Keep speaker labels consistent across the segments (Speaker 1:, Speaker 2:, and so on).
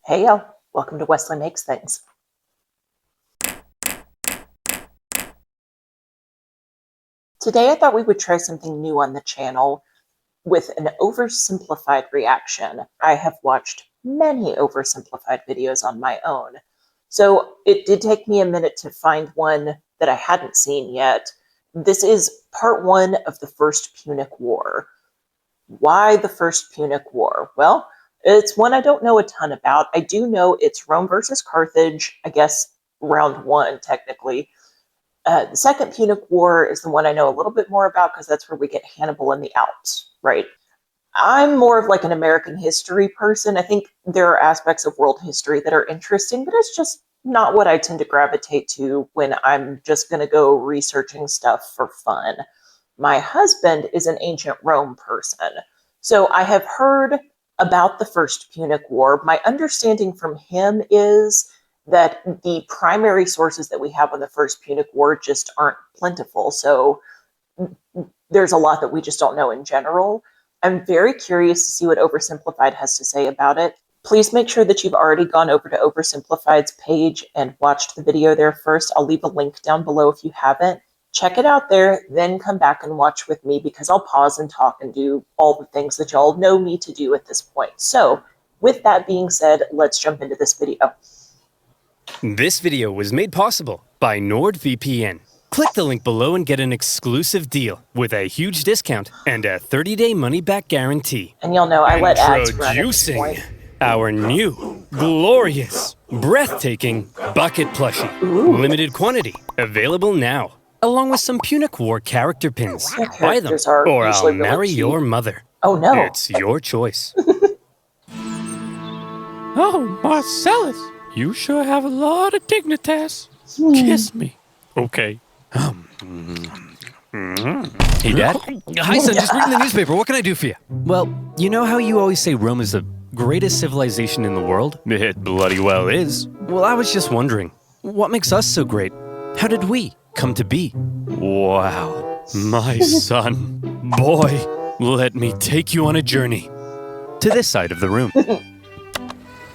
Speaker 1: Hey y'all, welcome to Wesley Makes Things. Today I thought we would try something new on the channel with an oversimplified reaction. I have watched many oversimplified videos on my own, so it did take me a minute to find one that I hadn't seen yet. This is part one of the First Punic War. Why the First Punic War? Well, it's one I don't know a ton about. I do know it's Rome versus Carthage, I guess round one, technically. The Second Punic War is the one I know a little bit more about because that's where we get Hannibal in the Alps, right? I'm more of like an American history person. I think there are aspects of world history that are interesting, but it's just not what I tend to gravitate to when I'm just going to go researching stuff for fun. My husband is an ancient Rome person, so I have heard about the First Punic War. My understanding from him is that the primary sources that we have on the First Punic War just aren't plentiful, so there's a lot that we just don't know in general. I'm very curious to see what Oversimplified has to say about it. Please make sure that you've already gone over to Oversimplified's page and watched the video there first. I'll leave a link down below if you haven't. Check it out there, then come back and watch with me because I'll pause and talk and do all the things that y'all know me to do at this point. So, with that being said, let's jump into this video.
Speaker 2: This video was made possible by NordVPN. Click the link below and get an exclusive deal with a huge discount and a 30-day money-back guarantee.
Speaker 1: And y'all know I let ads run at this point.
Speaker 2: Introducing our new, glorious, breathtaking bucket plushie.
Speaker 1: Ooh.
Speaker 2: Limited quantity, available now, along with some Punic War character pins.
Speaker 1: Their
Speaker 2: Buy them,
Speaker 1: characters are
Speaker 2: or I'll
Speaker 1: usually really
Speaker 2: marry
Speaker 1: cute.
Speaker 2: your mother.
Speaker 1: Oh no.
Speaker 2: It's your choice.
Speaker 3: Oh, Marcellus, you sure have a lot of dignitas. Kiss me.
Speaker 2: Okay. Hey, Dad. Hi, son. Just reading the newspaper. What can I do for you? Well, you know how you always say Rome is the greatest civilization in the world? It bloody well is. Well, I was just wondering, what makes us so great? How did we come to be? Wow. My son. Boy, let me take you on a journey to this side of the room.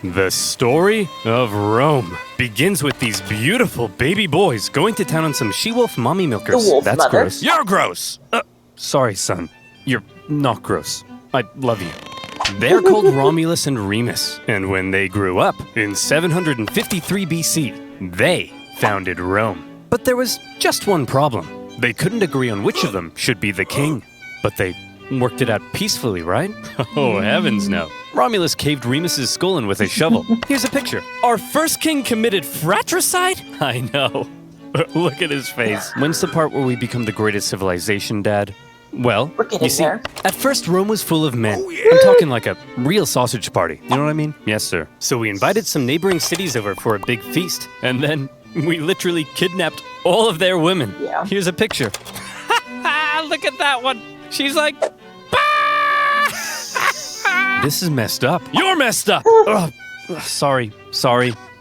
Speaker 2: The story of Rome begins with these beautiful baby boys going to town on some she-wolf mommy milkers.
Speaker 1: The wolf
Speaker 2: That's
Speaker 1: mother.
Speaker 2: gross. You're gross! Sorry, son. You're not gross. I love you. They're called Romulus and Remus, and when they grew up, in 753 BC, they founded Rome. But there was just one problem. They couldn't agree on which of them should be the king. But they worked it out peacefully, right? Oh, heavens no. Romulus caved Remus's skull in with a shovel. Here's a picture. Our first king committed fratricide? I know. Look at his face. When's the part where we become the greatest civilization, Dad? Well,
Speaker 1: We're getting
Speaker 2: you see,
Speaker 1: there.
Speaker 2: at first Rome was full of men. I'm talking like a real sausage party. You know what I mean? Yes, sir. So we invited some neighboring cities over for a big feast. And then we literally kidnapped all of their women.
Speaker 1: Yeah.
Speaker 2: Here's a picture. Look at that one. She's like, this is messed up. You're messed up. Ugh. Sorry.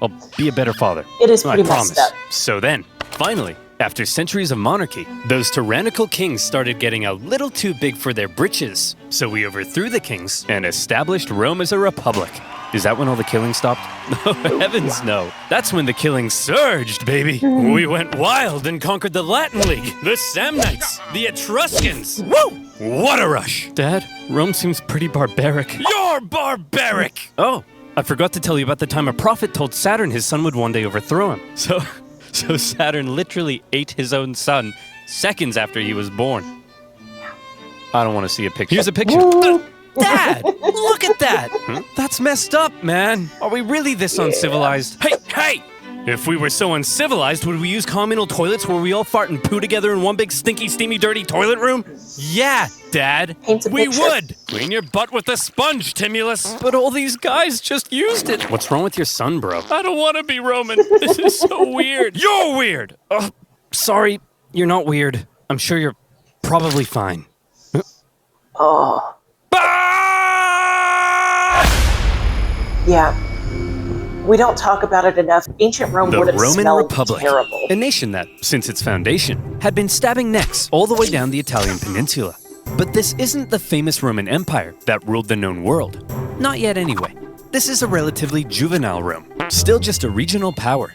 Speaker 2: I'll be a better father.
Speaker 1: It is
Speaker 2: I
Speaker 1: pretty
Speaker 2: promise.
Speaker 1: messed up.
Speaker 2: So then, finally, after centuries of monarchy, those tyrannical kings started getting a little too big for their britches. So we overthrew the kings and established Rome as a republic. Is that when all the killing stopped? Oh, heavens no. That's when the killing surged, baby. We went wild and conquered the Latin League, the Samnites, the Etruscans. Woo! What a rush. Dad, Rome seems pretty barbaric. You're barbaric! Oh, I forgot to tell you about the time a prophet told Saturn his son would one day overthrow him. So Saturn literally ate his own son seconds after he was born. I don't want to see a picture. Here's a picture. Dad, look at that. That's messed up, man. Are we really this uncivilized? Hey! If we were so uncivilized, would we use communal toilets where we all fart and poo together in one big stinky, steamy, dirty toilet room? Yeah, Dad.
Speaker 1: Paints a
Speaker 2: We
Speaker 1: picture.
Speaker 2: would. Clean your butt with a sponge, Timulus. But all these guys just used it. What's wrong with your son, bro? I don't want to be Roman. This is so weird. You're weird. Sorry, you're not weird. I'm sure you're probably fine.
Speaker 1: Oh,
Speaker 2: Ah!
Speaker 1: yeah. We don't talk about it enough. Ancient Rome
Speaker 2: The
Speaker 1: would have
Speaker 2: Roman
Speaker 1: smelled
Speaker 2: Republic,
Speaker 1: terrible.
Speaker 2: a nation that, since its foundation, had been stabbing necks all the way down the Italian peninsula. But this isn't the famous Roman Empire that ruled the known world. Not yet anyway. this is a relatively juvenile Rome, still just a regional power.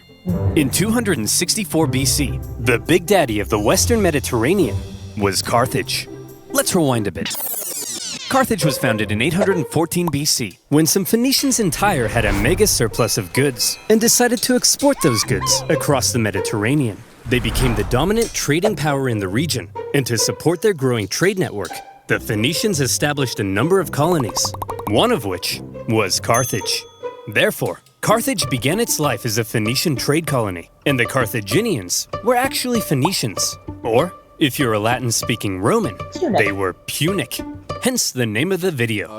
Speaker 2: In 264 BC, the big daddy of the Western Mediterranean was Carthage. Let's rewind a bit. Carthage was founded in 814 BC when some Phoenicians in Tyre had a mega surplus of goods and decided to export those goods across the Mediterranean. They became the dominant trading power in the region, and to support their growing trade network, the Phoenicians established a number of colonies, one of which was Carthage. Therefore, Carthage began its life as a Phoenician trade colony, and the Carthaginians were actually Phoenicians. Or, if you're a Latin-speaking Roman, they were Punic, hence the name of the video.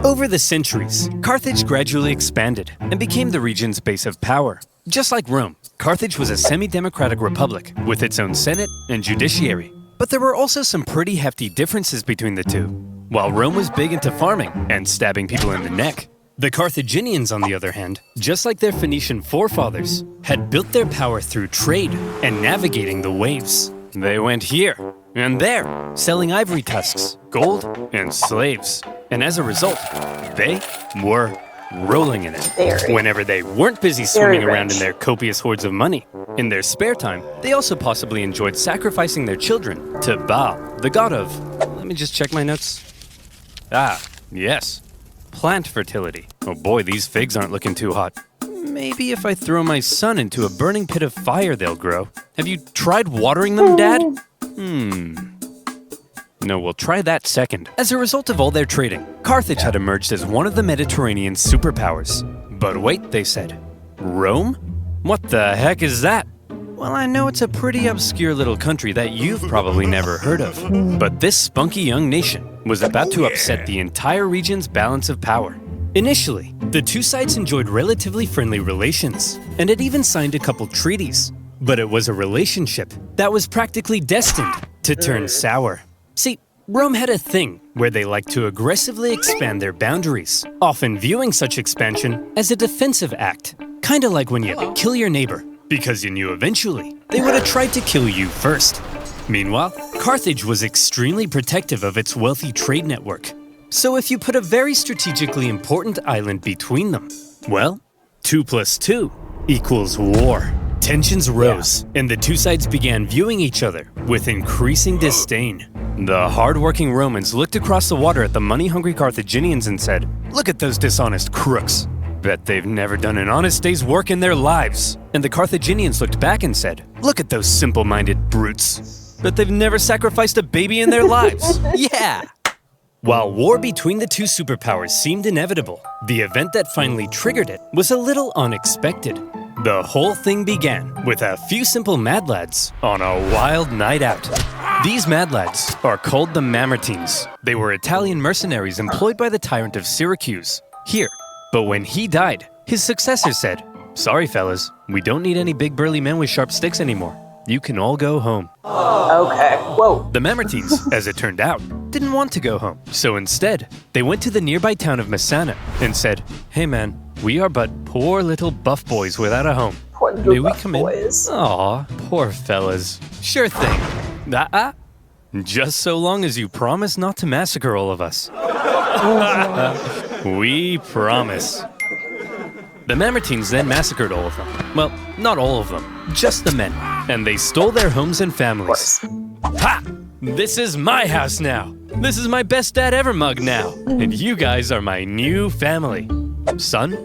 Speaker 2: Over the centuries, Carthage gradually expanded and became the region's base of power. Just like Rome, Carthage was a semi-democratic republic with its own senate and judiciary. But there were also some pretty hefty differences between the two. While Rome was big into farming and stabbing people in the neck, the Carthaginians, on the other hand, just like their Phoenician forefathers, had built their power through trade and navigating the waves. They went here and there, selling ivory tusks, gold, and slaves. And as a result, they were rolling in it. Whenever they weren't busy swimming around in their copious hoards of money. In their spare time, they also possibly enjoyed sacrificing their children to Baal, the god of... Let me just check my notes. Yes. Plant fertility. Oh boy, these figs aren't looking too hot. Maybe if I throw my son into a burning pit of fire, they'll grow. Have you tried watering them, Dad? No, we'll try that second. As a result of all their trading, Carthage had emerged as one of the Mediterranean superpowers. But wait, they said. Rome? What the heck is that? Well, I know it's a pretty obscure little country that you've probably never heard of. But this spunky young nation was about to upset the entire region's balance of power. Initially, the two sides enjoyed relatively friendly relations, and had even signed a couple treaties. But it was a relationship that was practically destined to turn sour. See, Rome had a thing where they liked to aggressively expand their boundaries, often viewing such expansion as a defensive act. Kinda like when you kill your neighbor, because you knew eventually they would have tried to kill you first. Meanwhile, Carthage was extremely protective of its wealthy trade network. So if you put a very strategically important island between them, well, 2 + 2 = war. Tensions rose, and the two sides began viewing each other with increasing disdain. The hard-working Romans looked across the water at the money-hungry Carthaginians and said, "Look at those dishonest crooks. Bet they've never done an honest day's work in their lives." And the Carthaginians looked back and said, "Look at those simple-minded brutes. Bet they've never sacrificed a baby in their lives." Yeah! While war between the two superpowers seemed inevitable, the event that finally triggered it was a little unexpected. The whole thing began with a few simple mad lads on a wild night out. These mad lads are called the Mamertines. They were Italian mercenaries employed by the tyrant of Syracuse here. But when he died, his successor said, "Sorry fellas, we don't need any big burly men with sharp sticks anymore. You can all go home."
Speaker 1: Okay, whoa.
Speaker 2: The Mamertines, as it turned out, didn't want to go home. So instead, they went to the nearby town of Messana and said, "Hey man, we are but poor little buff boys without a home.
Speaker 1: Poor little
Speaker 2: May we
Speaker 1: buff
Speaker 2: come
Speaker 1: boys.
Speaker 2: in?" Aw, poor fellas. Sure thing. Just so long as you promise not to massacre all of us. We promise. The Mamertines then massacred all of them. Well, not all of them, just the men. And they stole their homes and families. Ha! This is my house now. This is my best dad ever mug now. And you guys are my new family. Son,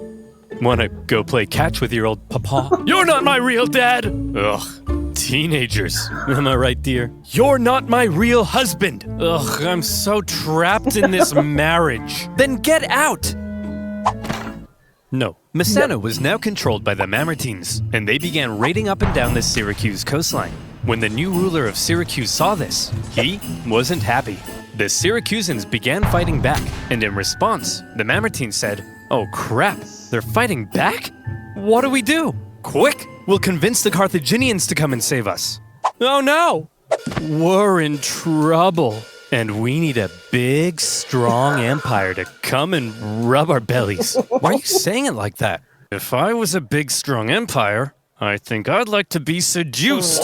Speaker 2: wanna go play catch with your old papa? You're not my real dad! Ugh, teenagers. Am I right, dear? You're not my real husband! Ugh, I'm so trapped in this marriage. Then get out! No, Messana was now controlled by the Mamertines, and they began raiding up and down the Syracuse coastline. When the new ruler of Syracuse saw this, he wasn't happy. The Syracusans began fighting back, and in response, the Mamertines said, "Oh crap, they're fighting back? What do we do? Quick, we'll convince the Carthaginians to come and save us." Oh no! We're in trouble. And we need a big, strong empire to come and rub our bellies. Why are you saying it like that? If I was a big, strong empire, I think I'd like to be seduced.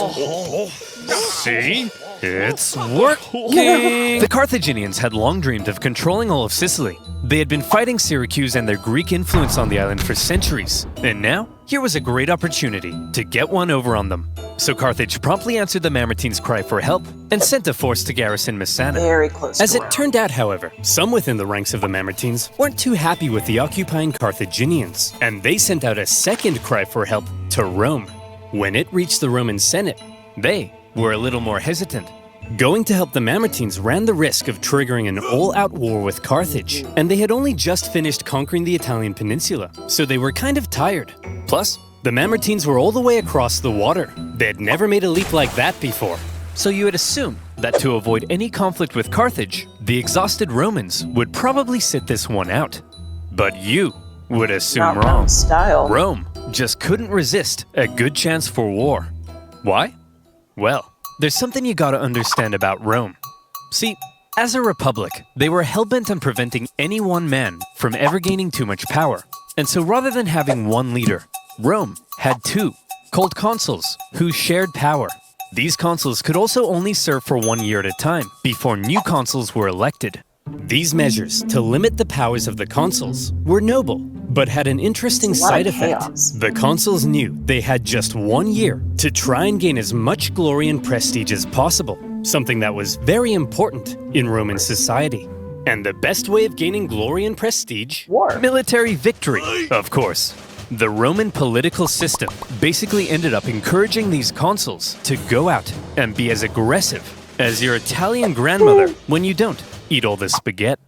Speaker 2: See? It's working! The Carthaginians had long dreamed of controlling all of Sicily. They had been fighting Syracuse and their Greek influence on the island for centuries. And now, here was a great opportunity to get one over on them. So Carthage promptly answered the Mamertines' cry for help and sent a force to garrison Messana.
Speaker 1: Very close
Speaker 2: As
Speaker 1: to
Speaker 2: it
Speaker 1: Rome.
Speaker 2: turned out, however, some within the ranks of the Mamertines weren't too happy with the occupying Carthaginians, and they sent out a second cry for help to Rome. When it reached the Roman Senate, they were a little more hesitant. Going to help the Mamertines ran the risk of triggering an all-out war with Carthage, and they had only just finished conquering the Italian peninsula, so they were kind of tired. Plus, the Mamertines were all the way across the water. They had never made a leap like that before. So you would assume that to avoid any conflict with Carthage, the exhausted Romans would probably sit this one out. But you would assume
Speaker 1: Not
Speaker 2: wrong.
Speaker 1: Rome's style.
Speaker 2: Rome just couldn't resist a good chance for war. Why? Well, there's something you gotta understand about Rome. See, as a republic, they were hell-bent on preventing any one man from ever gaining too much power. And so rather than having one leader, Rome had two, called consuls, who shared power. These consuls could also only serve for 1 year at a time before new consuls were elected. These measures to limit the powers of the consuls were noble, but had an interesting
Speaker 1: It's a lot
Speaker 2: side
Speaker 1: of
Speaker 2: effect.
Speaker 1: chaos.
Speaker 2: The consuls knew they had just 1 year to try and gain as much glory and prestige as possible, something that was very important in Roman society. And the best way of gaining glory and prestige?
Speaker 1: War.
Speaker 2: Military victory, of course. The Roman political system basically ended up encouraging these consuls to go out and be as aggressive as your Italian grandmother when you don't eat all the spaghetti.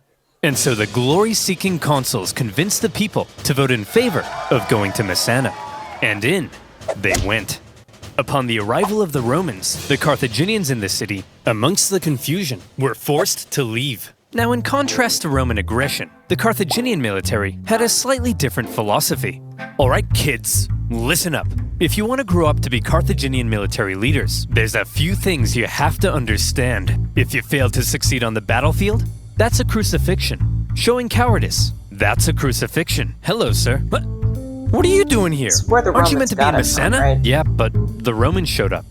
Speaker 2: And so the glory-seeking consuls convinced the people to vote in favor of going to Messana. And in they went. Upon the arrival of the Romans, the Carthaginians in the city, amongst the confusion, were forced to leave. Now, in contrast to Roman aggression, the Carthaginian military had a slightly different philosophy. All right, kids, listen up. If you want to grow up to be Carthaginian military leaders, there's a few things you have to understand. If you fail to succeed on the battlefield, that's a crucifixion. Showing cowardice, that's a crucifixion. Hello, sir. What are you doing here?
Speaker 1: It's where the
Speaker 2: Aren't you
Speaker 1: Romans
Speaker 2: meant to be in
Speaker 1: got it from,
Speaker 2: Messana?
Speaker 1: right?
Speaker 2: Yeah, but the Romans showed up.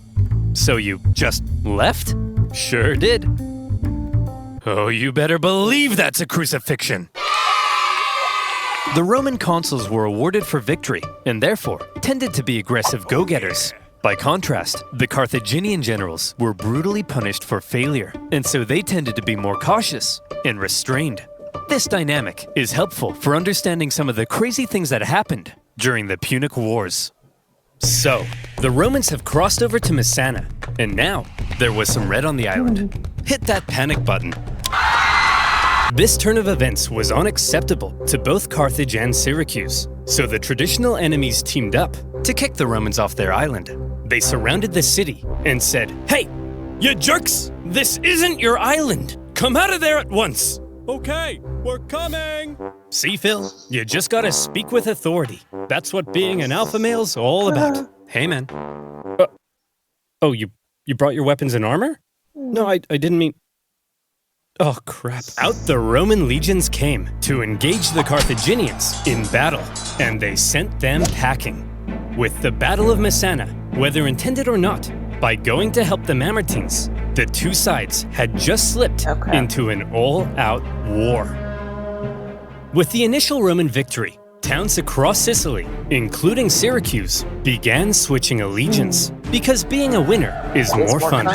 Speaker 2: So you just left? Sure did. Oh, you better believe that's a crucifixion. The Roman consuls were awarded for victory, and therefore tended to be aggressive go-getters. By contrast, the Carthaginian generals were brutally punished for failure, and so they tended to be more cautious and restrained. This dynamic is helpful for understanding some of the crazy things that happened during the Punic Wars. So, the Romans have crossed over to Messana, and now there was some red on the island. Hit that panic button. This turn of events was unacceptable to both Carthage and Syracuse, so the traditional enemies teamed up to kick the Romans off their island. They surrounded the city and said, "Hey, you jerks! This isn't your island! Come out of there at once!"
Speaker 3: Okay, we're coming!
Speaker 2: See, Phil, you just gotta speak with authority. That's what being an alpha male's all about. Hey, man. Oh, you brought your weapons and armor? No, I didn't mean... Oh, crap. Out the Roman legions came to engage the Carthaginians in battle, and they sent them packing. With the Battle of Messana, whether intended or not, by going to help the Mamertines, the two sides had just slipped into an all-out war. With the initial Roman victory, towns across Sicily, including Syracuse, began switching allegiance, because being a winner is more fun.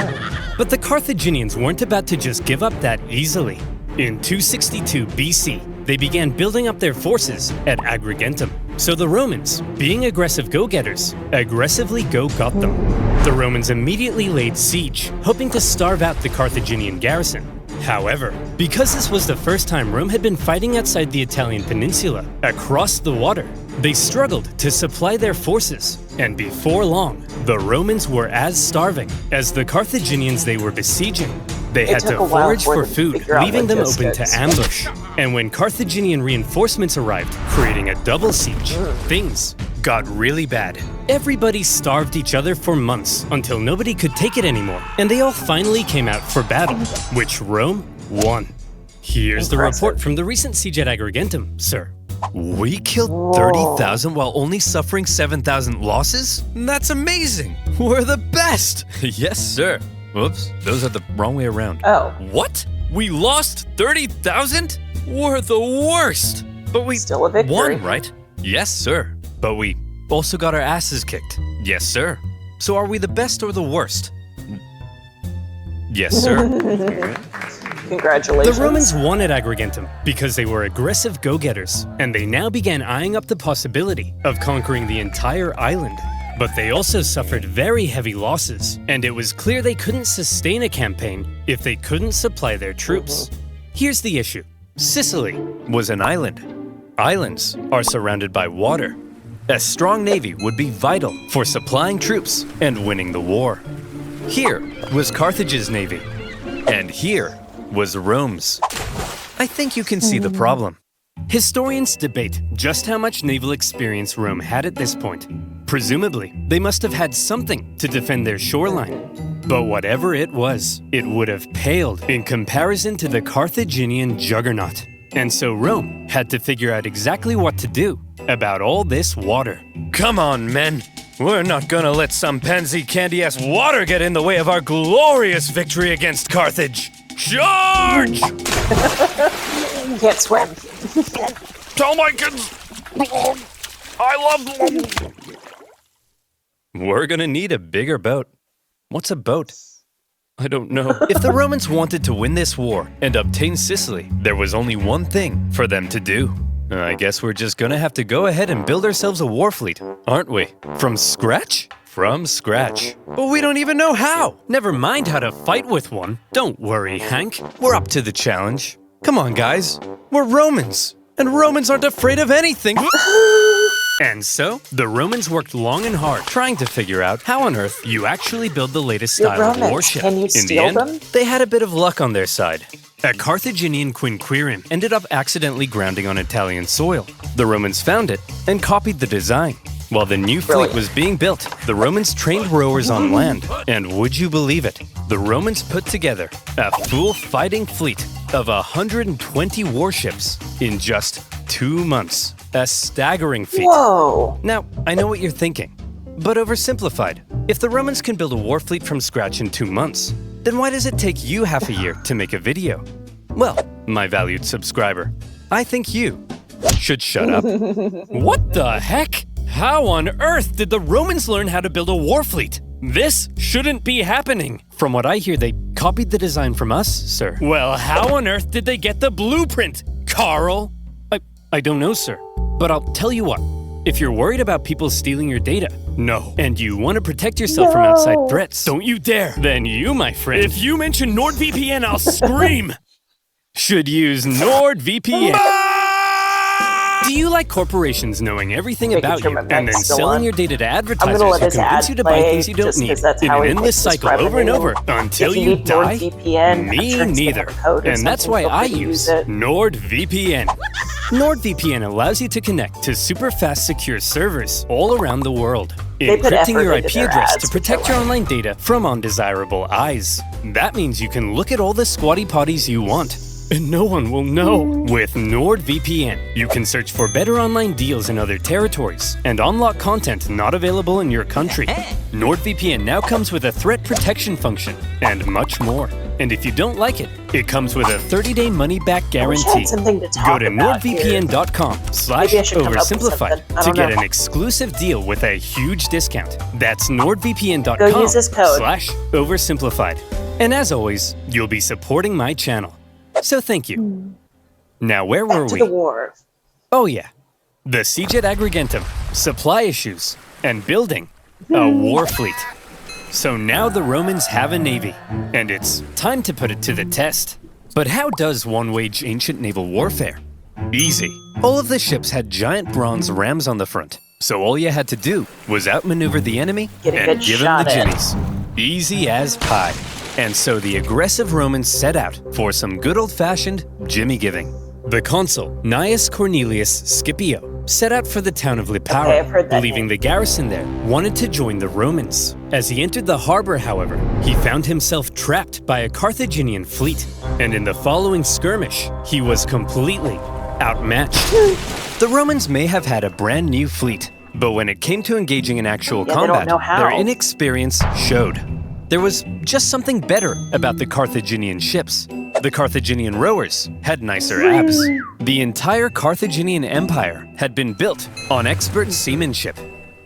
Speaker 2: But the Carthaginians weren't about to just give up that easily. In 262 BC, they began building up their forces at Agrigentum. So the Romans, being aggressive go-getters, aggressively go-got them. The Romans immediately laid siege, hoping to starve out the Carthaginian garrison. However, because this was the first time Rome had been fighting outside the Italian peninsula, across the water, they struggled to supply their forces, and before long, the Romans were as starving as the Carthaginians they were besieging. They had to forage for food, leaving them open to ambush. And when Carthaginian reinforcements arrived, creating a double siege, things got really bad. Everybody starved each other for months until nobody could take it anymore, and they all finally came out for battle, which Rome won. Here's the report from the recent siege at Agrigentum, sir. We killed 30,000 while only suffering 7,000 losses? That's amazing! We're the best! Yes, sir. Whoops, those are the wrong way around.
Speaker 1: Oh,
Speaker 3: What? We lost 30,000? We're the worst. But we
Speaker 1: still a victory.
Speaker 3: won, right?
Speaker 2: Yes, sir. But we also got our asses kicked. Yes, sir. So are we the best or the worst? Yes, sir.
Speaker 1: Congratulations.
Speaker 2: The Romans wanted Agrigentum because they were aggressive go-getters, and they now began eyeing up the possibility of conquering the entire island. But they also suffered very heavy losses, and it was clear they couldn't sustain a campaign if they couldn't supply their troops. Here's the issue. Sicily was an island. Islands are surrounded by water. A strong navy would be vital for supplying troops and winning the war. Here was Carthage's navy, and here was Rome's. I think you can see the problem. Historians debate just how much naval experience Rome had at this point. Presumably, they must have had something to defend their shoreline. But whatever it was, it would have paled in comparison to the Carthaginian juggernaut. And so Rome had to figure out exactly what to do about all this water.
Speaker 3: Come on, men. We're not gonna let some pansy candy-ass water get in the way of our glorious victory against Carthage. Charge!
Speaker 1: You can't swim.
Speaker 3: Tell my kids I love them.
Speaker 2: We're gonna need a bigger boat. What's a boat?
Speaker 3: I don't know.
Speaker 2: If the Romans wanted to win this war and obtain Sicily, there was only one thing for them to do. I guess we're just gonna have to go ahead and build ourselves a war fleet, aren't we? From scratch? From scratch. But we don't even know how. Never mind how to fight with one. Don't worry, Hank. We're up to the challenge. Come on, guys. We're Romans. And Romans aren't afraid of anything. And so, the Romans worked long and hard trying to figure out how on earth you actually build the latest
Speaker 1: You're
Speaker 2: style of
Speaker 1: Romans.
Speaker 2: warship.
Speaker 1: Can you
Speaker 2: In the
Speaker 1: steal
Speaker 2: end,
Speaker 1: them?
Speaker 2: they had a bit of luck on their side. A Carthaginian quinquereme ended up accidentally grounding on Italian soil. The Romans found it and copied the design. While the new fleet
Speaker 1: Brilliant.
Speaker 2: was being built, the Romans trained rowers on land. And would you believe it? The Romans put together a full fighting fleet of 120 warships in just 2 months. A staggering feat.
Speaker 1: Whoa.
Speaker 2: Now, I know what you're thinking, but oversimplified. If the Romans can build a war fleet from scratch in 2 months, then why does it take you half a year to make a video? Well, my valued subscriber, I think you should shut up.
Speaker 3: What the heck? How on earth did the Romans learn how to build a war fleet? This shouldn't be happening.
Speaker 2: From what I hear, they copied the design from us, sir.
Speaker 3: Well, how on earth did they get the blueprint, Carl?
Speaker 2: I don't know, sir. But I'll tell you what. If you're worried about people stealing your data,
Speaker 3: No.
Speaker 2: and you want to protect yourself from outside threats,
Speaker 3: Don't you dare.
Speaker 2: then you, my friend,
Speaker 3: If you mention NordVPN, I'll scream.
Speaker 2: should use NordVPN. Do you like corporations knowing everything
Speaker 1: Making
Speaker 2: about
Speaker 1: sure
Speaker 2: you
Speaker 1: my
Speaker 2: and
Speaker 1: mic's
Speaker 2: then
Speaker 1: still
Speaker 2: selling
Speaker 1: on.
Speaker 2: your data to
Speaker 1: I'm
Speaker 2: advertisers
Speaker 1: gonna let
Speaker 2: who
Speaker 1: his
Speaker 2: convince
Speaker 1: ad
Speaker 2: you to buy
Speaker 1: play
Speaker 2: things you don't
Speaker 1: just
Speaker 2: need
Speaker 1: 'cause that's
Speaker 2: in
Speaker 1: how
Speaker 2: an
Speaker 1: he
Speaker 2: endless
Speaker 1: makes his
Speaker 2: cycle over and
Speaker 1: revenue.
Speaker 2: over until
Speaker 1: If you
Speaker 2: you
Speaker 1: need
Speaker 2: die?
Speaker 1: NordVPN, I'm
Speaker 2: Me
Speaker 1: sure he's gonna
Speaker 2: neither.
Speaker 1: have a code or
Speaker 2: And that's
Speaker 1: something.
Speaker 2: why
Speaker 1: Feel
Speaker 2: I
Speaker 1: free to
Speaker 2: use
Speaker 1: it.
Speaker 2: NordVPN. NordVPN allows you to connect to super fast secure servers all around the world,
Speaker 1: They put
Speaker 2: encrypting your
Speaker 1: effort into
Speaker 2: IP
Speaker 1: their
Speaker 2: address
Speaker 1: ads,
Speaker 2: to protect
Speaker 1: which
Speaker 2: your
Speaker 1: I like.
Speaker 2: online data from undesirable eyes. That means you can look at all the squatty potties you want, and no one will know. With NordVPN, you can search for better online deals in other territories and unlock content not available in your country. NordVPN now comes with a threat protection function and much more. And if you don't like it, it comes with a 30-day money-back
Speaker 1: I wish I
Speaker 2: guarantee.
Speaker 1: had something to talk
Speaker 2: Go to
Speaker 1: about here. Maybe I should come up with
Speaker 2: nordvpn.com/oversimplified
Speaker 1: something. I
Speaker 2: to
Speaker 1: don't
Speaker 2: get
Speaker 1: know.
Speaker 2: an exclusive deal with a huge discount. That's
Speaker 1: Go use this code.
Speaker 2: nordvpn.com/oversimplified. And as always, you'll be supporting my channel. So thank you. Now, where were
Speaker 1: Back to
Speaker 2: we?
Speaker 1: the war.
Speaker 2: Oh yeah, the siege at Agrigentum, supply issues, and building a war fleet. So now the Romans have a navy, and it's time to put it to the test. But how does one wage ancient naval warfare? Easy. All of the ships had giant bronze rams on the front, so all you had to do was outmaneuver the enemy
Speaker 1: Get a
Speaker 2: and
Speaker 1: good
Speaker 2: give him
Speaker 1: shot
Speaker 2: the
Speaker 1: in.
Speaker 2: jimmies. Easy as pie. And so the aggressive Romans set out for some good old-fashioned jimmy giving. The consul, Gnaeus Cornelius Scipio, set out for the town of Lipara,
Speaker 1: Okay, I've heard that
Speaker 2: believing
Speaker 1: name.
Speaker 2: the garrison there wanted to join the Romans. As he entered the harbor, however, he found himself trapped by a Carthaginian fleet, and in the following skirmish, he was completely outmatched. The Romans may have had a brand new fleet, but when it came to engaging in actual
Speaker 1: Yeah, they don't
Speaker 2: combat,
Speaker 1: know how.
Speaker 2: their inexperience showed. there was just something better about the Carthaginian ships. The Carthaginian rowers had nicer abs. The entire Carthaginian Empire had been built on expert seamanship.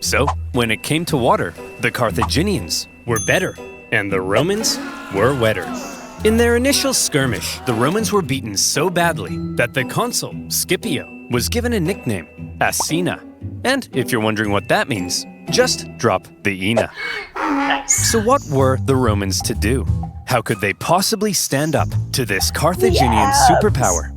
Speaker 2: So, when it came to water, the Carthaginians were better, and the Romans were wetter. In their initial skirmish, the Romans were beaten so badly that the consul, Scipio, was given a nickname, Asina. And if you're wondering what that means, just drop the Ina.
Speaker 1: Nice.
Speaker 2: So what were the Romans to do? How could they possibly stand up to this Carthaginian superpower?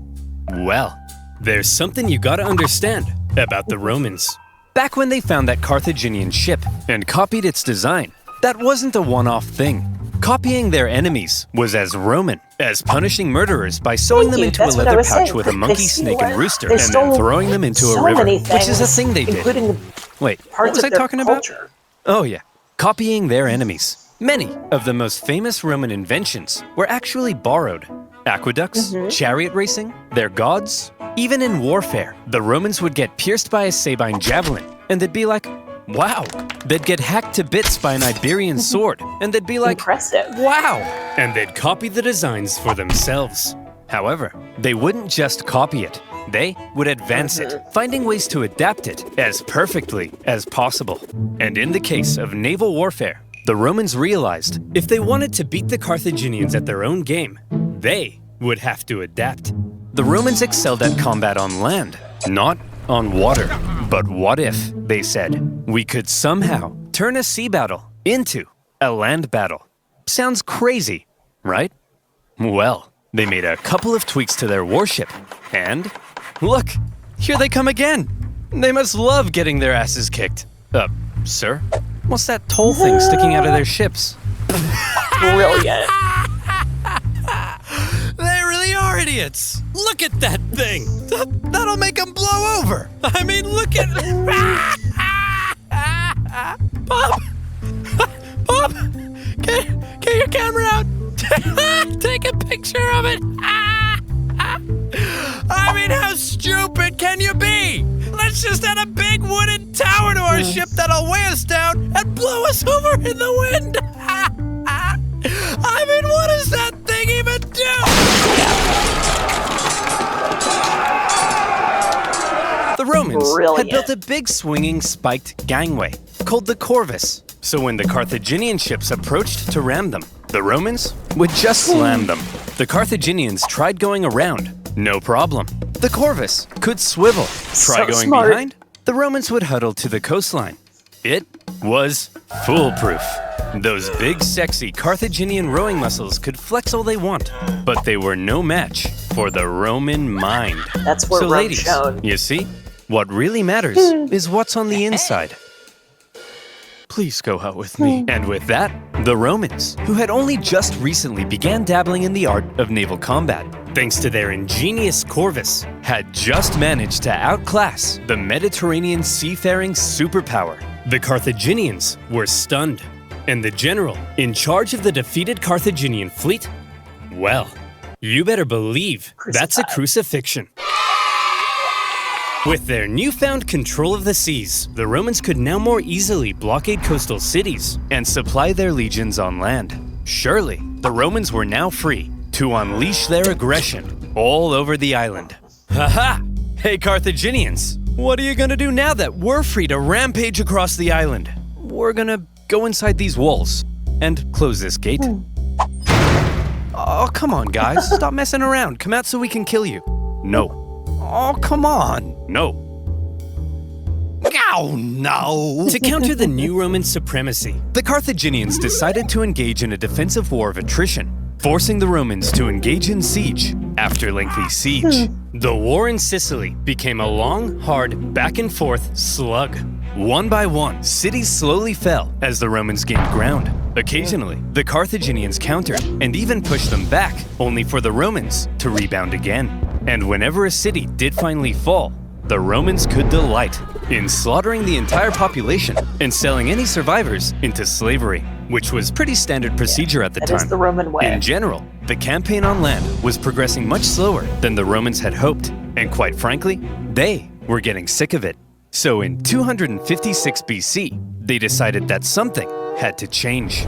Speaker 2: Well, there's something you gotta understand about the Romans. Back when they found that Carthaginian ship and copied its design, that wasn't a one-off thing. Copying their enemies was as Roman as punishing murderers by sewing them into a leather pouch with a monkey, snake, and rooster, and then throwing them into a river, which is a thing they did. Wait, what was I talking about? Oh yeah, copying their enemies. Many of the most famous Roman inventions were actually borrowed. Aqueducts, chariot racing, their gods. Even in warfare, the Romans would get pierced by a Sabine javelin, and they'd be like, wow. They'd get hacked to bits by an Iberian sword, and they'd be like,
Speaker 1: impressive.
Speaker 2: Wow. And they'd copy the designs for themselves. However, they wouldn't just copy it. They would advance it, finding ways to adapt it as perfectly as possible. And in the case of naval warfare, the Romans realized if they wanted to beat the Carthaginians at their own game, they would have to adapt. The Romans excelled at combat on land, not on water. But what if, they said, we could somehow turn a sea battle into a land battle? Sounds crazy, right? Well, they made a couple of tweaks to their warship, and look, here they come again. They must love getting their asses kicked. Sir? What's that toll thing sticking out of their ships?
Speaker 1: Brilliant.
Speaker 3: They really are idiots. Look at that thing. That'll make them blow over. I mean, look at... Bob! Bob! Get your camera out. Take a picture of it. I mean, how stupid can you be? Let's just add a big wooden tower to our ship that'll weigh us down and blow us over in the wind. I mean, what does that thing even do?
Speaker 2: The Romans
Speaker 1: Brilliant.
Speaker 2: had built a big swinging spiked gangway called the corvus. So when the Carthaginian ships approached to ram them, the Romans would just slam them. The Carthaginians tried going around, no problem. The corvus could swivel. Try
Speaker 1: So
Speaker 2: going
Speaker 1: smart.
Speaker 2: behind, the Romans would huddle to the coastline. It was foolproof. Those big, sexy Carthaginian rowing muscles could flex all they want, but they were no match for the Roman mind.
Speaker 1: That's where
Speaker 2: So
Speaker 1: Rome's
Speaker 2: ladies,
Speaker 1: shown.
Speaker 2: you see, what really matters is what's on the inside. Please go out with me. And with that, the Romans, who had only just recently began dabbling in the art of naval combat, thanks to their ingenious corvus, had just managed to outclass the Mediterranean seafaring superpower. The Carthaginians were stunned, and the general in charge of the defeated Carthaginian fleet, well, you better believe that's a crucifixion. With their newfound control of the seas, the Romans could now more easily blockade coastal cities and supply their legions on land. Surely, the Romans were now free to unleash their aggression all over the island. Haha! Hey Carthaginians, what are you gonna do now that we're free to rampage across the island? We're gonna go inside these walls and close this gate. Oh, come on guys, stop messing around. Come out so we can kill you. No. Oh, come on. No. Oh, no. To counter the new Roman supremacy, the Carthaginians decided to engage in a defensive war of attrition, forcing the Romans to engage in siege. After lengthy siege, the war in Sicily became a long, hard, back-and-forth slug. One by one, cities slowly fell as the Romans gained ground. Occasionally, the Carthaginians countered and even pushed them back, only for the Romans to rebound again. And whenever a city did finally fall, the Romans could delight in slaughtering the entire population and selling any survivors into slavery, which was pretty standard procedure at the
Speaker 1: That
Speaker 2: time.
Speaker 1: is the Roman way.
Speaker 2: In general, the campaign on land was progressing much slower than the Romans had hoped, and quite frankly, they were getting sick of it. So in 256 BC, they decided that something had to change.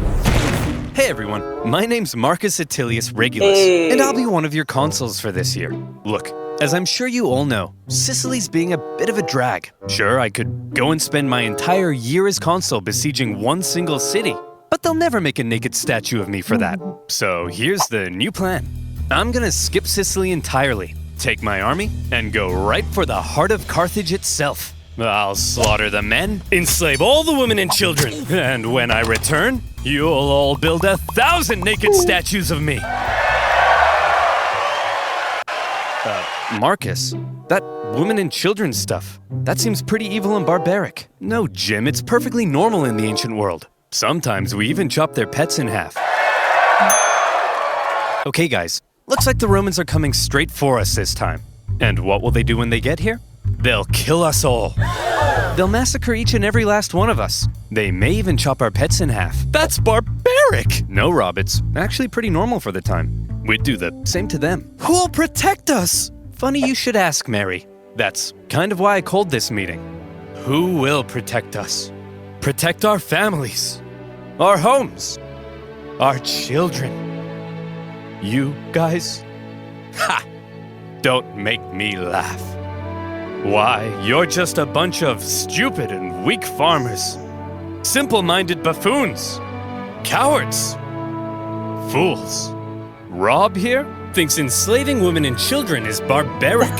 Speaker 2: Hey everyone, my name's Marcus Attilius Regulus,
Speaker 1: Hey.
Speaker 2: and I'll be one of your consuls for this year. Look, as I'm sure you all know, Sicily's being a bit of a drag. Sure, I could go and spend my entire year as consul besieging one single city, but they'll never make a naked statue of me for that. So here's the new plan. I'm gonna skip Sicily entirely, take my army, and go right for the heart of Carthage itself. I'll slaughter the men, enslave all the women and children, and when I return, you'll all build 1,000 naked statues of me. Marcus, that women and children stuff, that seems pretty evil and barbaric. No, Jim, it's perfectly normal in the ancient world. Sometimes we even chop their pets in half. Okay, guys, looks like the Romans are coming straight for us this time. And what will they do when they get here? They'll kill us all. They'll massacre each and every last one of us. They may even chop our pets in half. That's barbaric! No, Rob, it's actually pretty normal for the time. We'd do the same to them. Who'll protect us? Funny you should ask, Mary. That's kind of why I called this meeting. Who will protect us? Protect our families, our homes, our children. You guys? Ha! Don't make me laugh. Why, you're just a bunch of stupid and weak farmers. Simple-minded buffoons. Cowards. Fools. Rob here thinks enslaving women and children is barbaric.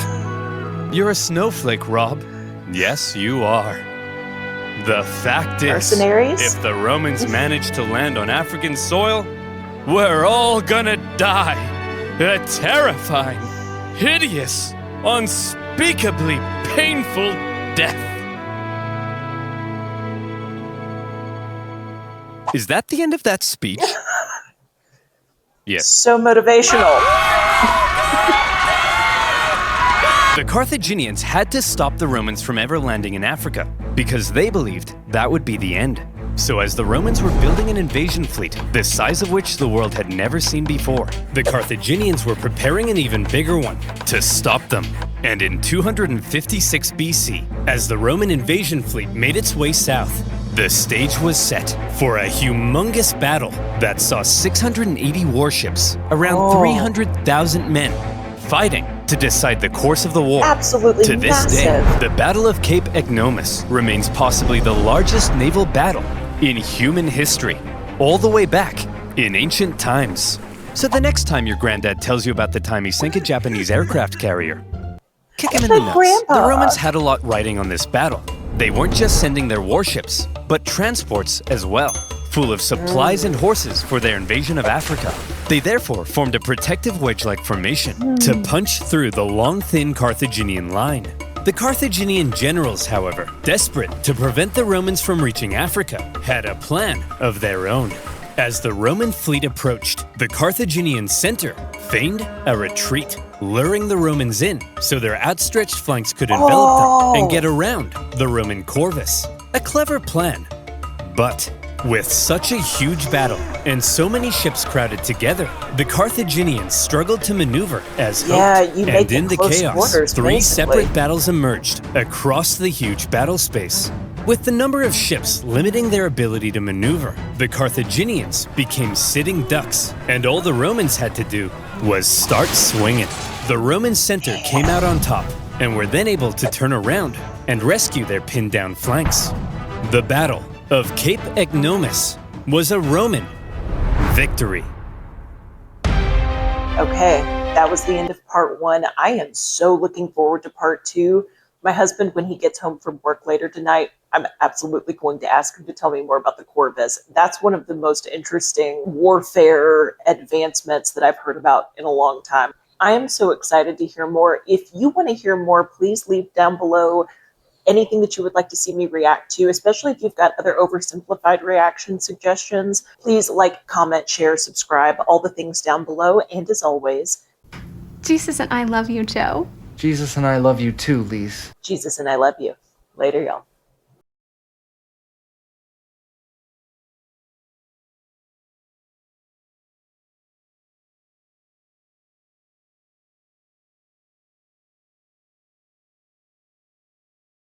Speaker 2: You're a snowflake, Rob. Yes, you are. The fact is,
Speaker 1: Mercenaries?
Speaker 2: if the Romans manage to land on African soil, we're all gonna die. A terrifying, hideous, unspeakably painful death. Is that the end of that speech? Yes.
Speaker 1: So motivational.
Speaker 2: The Carthaginians had to stop the Romans from ever landing in Africa because they believed that would be the end. So as the Romans were building an invasion fleet, the size of which the world had never seen before, the Carthaginians were preparing an even bigger one to stop them. And in 256 BC, as the Roman invasion fleet made its way south, the stage was set for a humongous battle that saw 680 warships, around 300,000 men, fighting to decide the course of the war.
Speaker 1: Absolutely
Speaker 2: To this
Speaker 1: massive.
Speaker 2: day, the Battle of Cape Ignomus remains possibly the largest naval battle in human history, all the way back in ancient times. So the next time your granddad tells you about the time he sank a Japanese aircraft carrier, kick him in the nuts.
Speaker 1: Grandpa.
Speaker 2: The Romans had a lot riding on this battle. They weren't just sending their warships, but transports as well, full of supplies and horses for their invasion of Africa. They therefore formed a protective wedge-like formation to punch through the long, thin Carthaginian line. The Carthaginian generals, however, desperate to prevent the Romans from reaching Africa, had a plan of their own. As the Roman fleet approached, the Carthaginian center feigned a retreat, luring the Romans in so their outstretched flanks could envelop them and get around the Roman corvus. A clever plan. But with such a huge battle and so many ships crowded together, the Carthaginians struggled to maneuver as hoped.
Speaker 1: you
Speaker 2: And
Speaker 1: make
Speaker 2: in
Speaker 1: it
Speaker 2: the
Speaker 1: close
Speaker 2: chaos,
Speaker 1: quarters,
Speaker 2: three
Speaker 1: basically.
Speaker 2: separate battles emerged across the huge battle space. With the number of ships limiting their ability to maneuver, the Carthaginians became sitting ducks, and all the Romans had to do was start swinging. The Roman center came out on top, and were then able to turn around and rescue their pinned down flanks. The Battle of Cape Ignomus was a Roman victory.
Speaker 1: Okay, that was the end of part 1. I am so looking forward to part 2. My husband, when he gets home from work later tonight, I'm absolutely going to ask him to tell me more about the corvus. That's one of the most interesting warfare advancements that I've heard about in a long time. I am so excited to hear more. If you want to hear more, please leave down below anything that you would like to see me react to, especially if you've got other oversimplified reaction suggestions. Please like, comment, share, subscribe, all the things down below. And as always,
Speaker 4: Jesus and I love you, Joe.
Speaker 5: Jesus and I love you too, Lise.
Speaker 1: Jesus and I love you. Later, y'all.